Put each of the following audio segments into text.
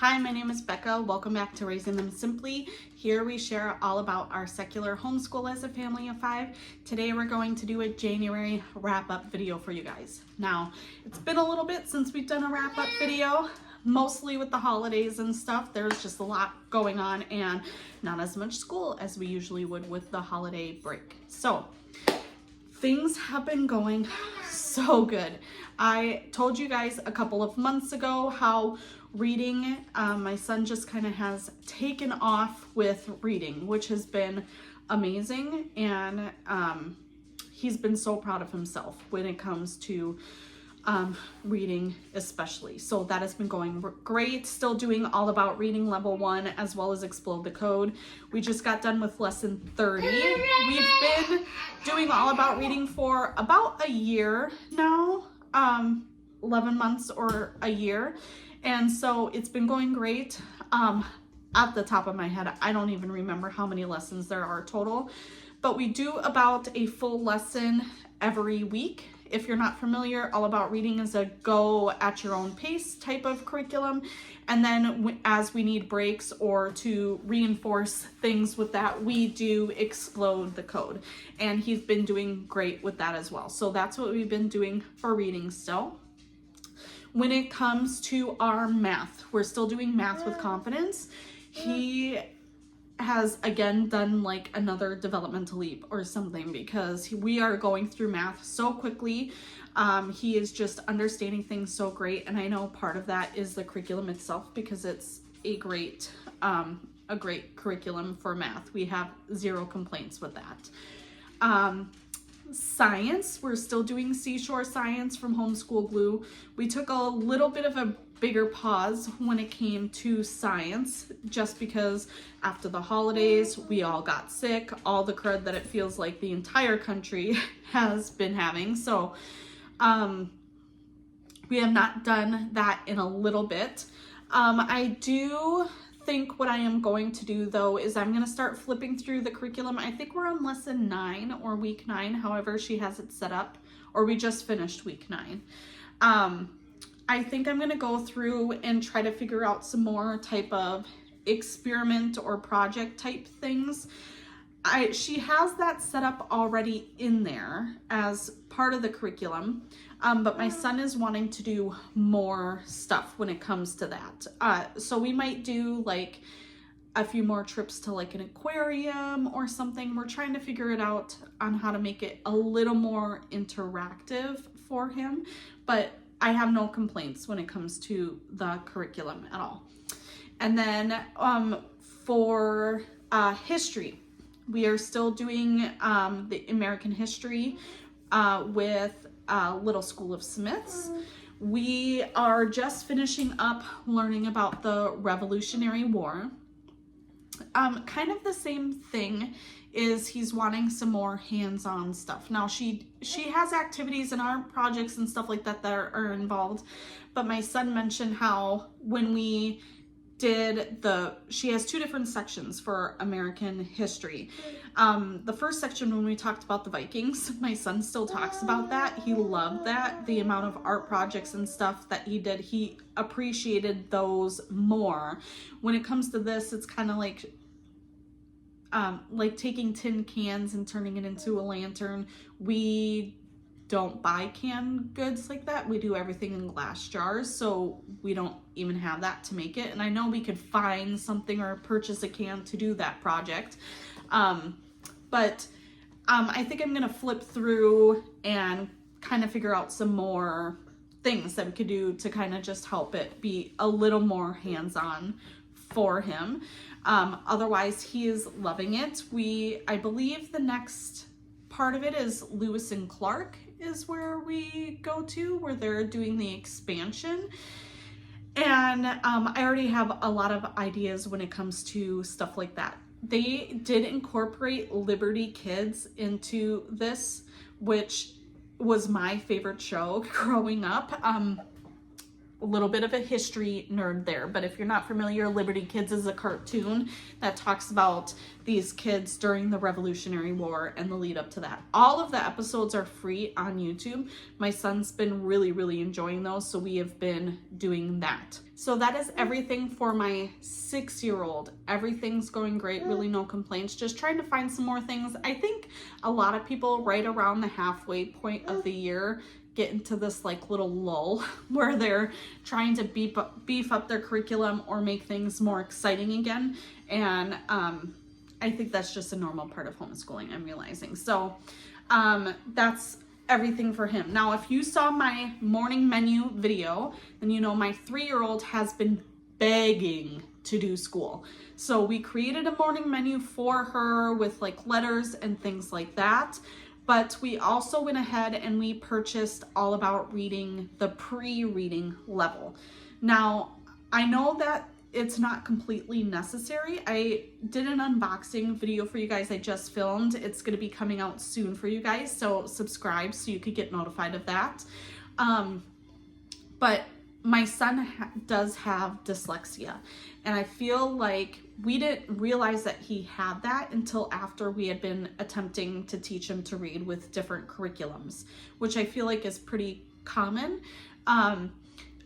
Hi, my name is Becca. Welcome back to Raising Them Simply. Here we share all about our secular homeschool as a family of 5. Today we're going to do a January wrap-up video for you guys. Now, it's been a little bit since we've done a wrap-up video, mostly with the holidays and stuff. There's just a lot going on and not as much school as we usually would with the holiday break. So, things have been going so good. I told you guys a couple of months ago how reading, my son just kind of has taken off with reading, which has been amazing, and he's been so proud of himself when it comes to reading especially. So that has been going great. Still doing all about reading level 1 as well as explode the code. We just got done with lesson 30. We've been doing all about reading for about a year now, 11 months or a year. And so it's been going great. At the top of my head, I don't even remember how many lessons there are total, but we do about a full lesson every week. If you're not familiar, All About Reading is a go at your own pace type of curriculum. And then as we need breaks or to reinforce things with that, we do explode the code. And he's been doing great with that as well. So that's what we've been doing for reading still. When it comes to our math, we're still doing math with confidence. He has again done like another developmental leap or something because we are going through math so quickly. He is just understanding things so great, and I know part of that is the curriculum itself because it's a great curriculum for math. We have zero complaints with that. Science, we're still doing Seashore Science from Homeschool Glue. We took a little bit of a bigger pause when it came to science just because after the holidays we all got sick, all the crud that it feels like the entire country has been having. So we have not done that in a little bit. I do think what I am going to do though is I'm going to start flipping through the curriculum. I think we're on lesson 9 or week 9, however she has it set up, or we just finished week 9. I think I'm going to go through and try to figure out some more type of experiment or project type things. She has that set up already in there as part of the curriculum, but my son is wanting to do more stuff when it comes to that. So we might do like a few more trips to like an aquarium or something. We're trying to figure it out on how to make it a little more interactive for him, but I have no complaints when it comes to the curriculum at all. And then for history, we are still doing the American history with Little School of Smiths. We are just finishing up learning about the Revolutionary War. Kind of the same thing is he's wanting some more hands-on stuff. Now she has activities and art projects and stuff like that that are involved, but my son mentioned how when we did she has 2 different sections for American history. The first section when we talked about the Vikings, my son still talks about that. He loved that, the amount of art projects and stuff that he did. He appreciated those more. When it comes to this, it's kind of like taking tin cans and turning it into a lantern. We don't buy canned goods like that. We do everything in glass jars, so we don't even have that to make it. And I know we could find something or purchase a can to do that project. But I think I'm gonna flip through and kind of figure out some more things that we could do to kind of just help it be a little more hands-on for him. Otherwise, he is loving it. I believe the next part of it is Lewis and Clark is where we go to, where they're doing the expansion. And I already have a lot of ideas when it comes to stuff like that. They did incorporate Liberty Kids into this, which was my favorite show growing up. a little bit of a history nerd there. But if you're not familiar, Liberty Kids is a cartoon that talks about these kids during the Revolutionary War and the lead up to that. All of the episodes are free on YouTube. My son's been really enjoying those, so we have been doing that. So that is everything for my 6-year-old. Everything's going great, really no complaints. Just trying to find some more things. I think a lot of people right around the halfway point of the year get into this like little lull where they're trying to beef up their curriculum or make things more exciting again. And I think that's just a normal part of homeschooling, I'm realizing. So that's everything for him. Now, if you saw my morning menu video, then you know my 3-year-old has been begging to do school. So we created a morning menu for her with like letters and things like that. But we also went ahead and we purchased All About Reading, the pre-reading level. Now, I know that it's not completely necessary. I did an unboxing video for you guys I just filmed. It's going to be coming out soon for you guys, so subscribe so you could get notified of that. But my son does have dyslexia, and I feel like we didn't realize that he had that until after we had been attempting to teach him to read with different curriculums, which I feel like is pretty common.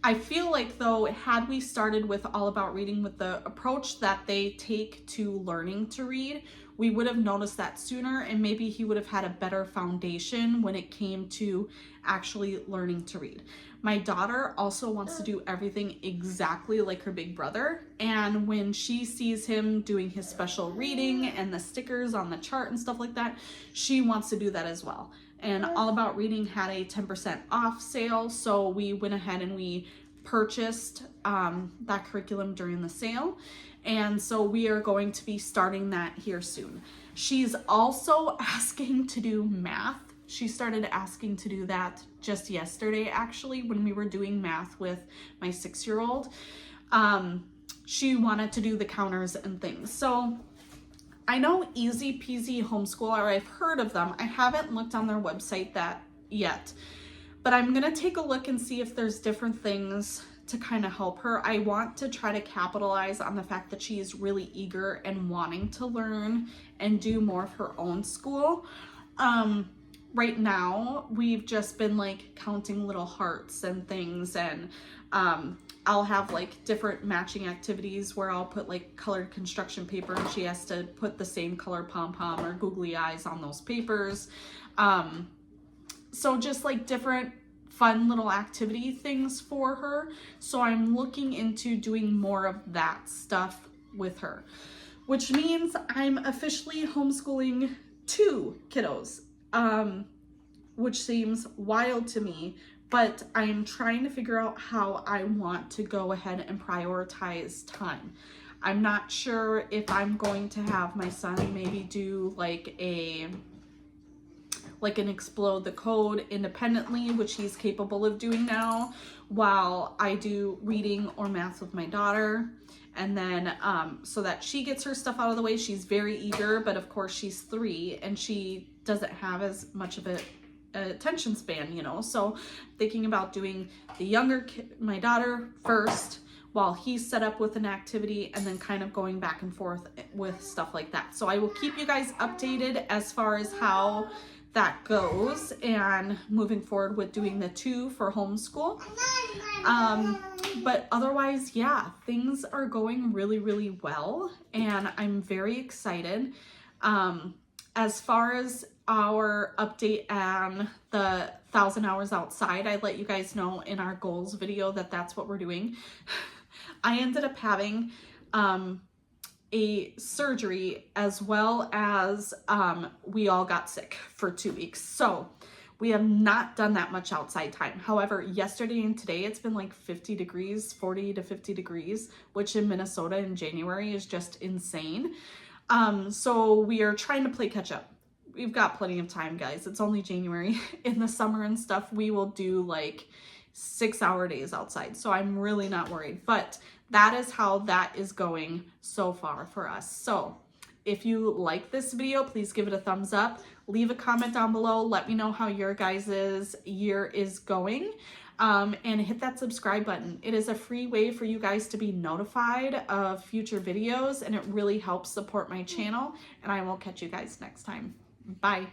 I feel like though, had we started with All About Reading with the approach that they take to learning to read, we would have noticed that sooner, and maybe he would have had a better foundation when it came to actually learning to read. My daughter also wants to do everything exactly like her big brother, and when she sees him doing his special reading and the stickers on the chart and stuff like that, she wants to do that as well. And All About Reading had a 10% off sale, so we went ahead and we purchased that curriculum during the sale. And so we are going to be starting that here soon. She's also asking to do math. She started asking to do that just yesterday, actually, when we were doing math with my 6-year-old. She wanted to do the counters and things. So I know Easy Peasy Homeschool, or I've heard of them. I haven't looked on their website that yet, but I'm gonna take a look and see if there's different things to kind of help her. I want to try to capitalize on the fact that she is really eager and wanting to learn and do more of her own school. Right now, we've just been like counting little hearts and things, and I'll have like different matching activities where I'll put like colored construction paper and she has to put the same color pom-pom or googly eyes on those papers. So just like different fun little activity things for her. So I'm looking into doing more of that stuff with her, which means I'm officially homeschooling 2 kiddos, which seems wild to me, but I'm trying to figure out how I want to go ahead and prioritize time. I'm not sure if I'm going to have my son maybe do like an explode the code independently, which he's capable of doing now, while I do reading or math with my daughter. And then so that she gets her stuff out of the way. She's very eager, but of course she's 3 and she doesn't have as much of a attention span, you know. So thinking about doing the younger kid, my daughter, first, while he's set up with an activity, and then kind of going back and forth with stuff like that. So I will keep you guys updated as far as how that goes and moving forward with doing the 2 for homeschool. But otherwise, yeah, things are going really well, and I'm very excited. As far as our update on the 1,000 hours outside, I let you guys know in our goals video that that's what we're doing. I ended up having a surgery, as well as we all got sick for 2 weeks. So we have not done that much outside time. However, yesterday and today it's been like 50 degrees, 40 to 50 degrees, which in Minnesota in January is just insane. So we are trying to play catch up. We've got plenty of time, guys. It's only January. In the summer and stuff, we will do like 6-hour days outside. So I'm really not worried, but that is how that is going so far for us. So if you like this video, please give it a thumbs up. Leave a comment down below. Let me know how your guys' year is going. and hit that subscribe button. It is a free way for you guys to be notified of future videos, and it really helps support my channel, and I will catch you guys next time. Bye.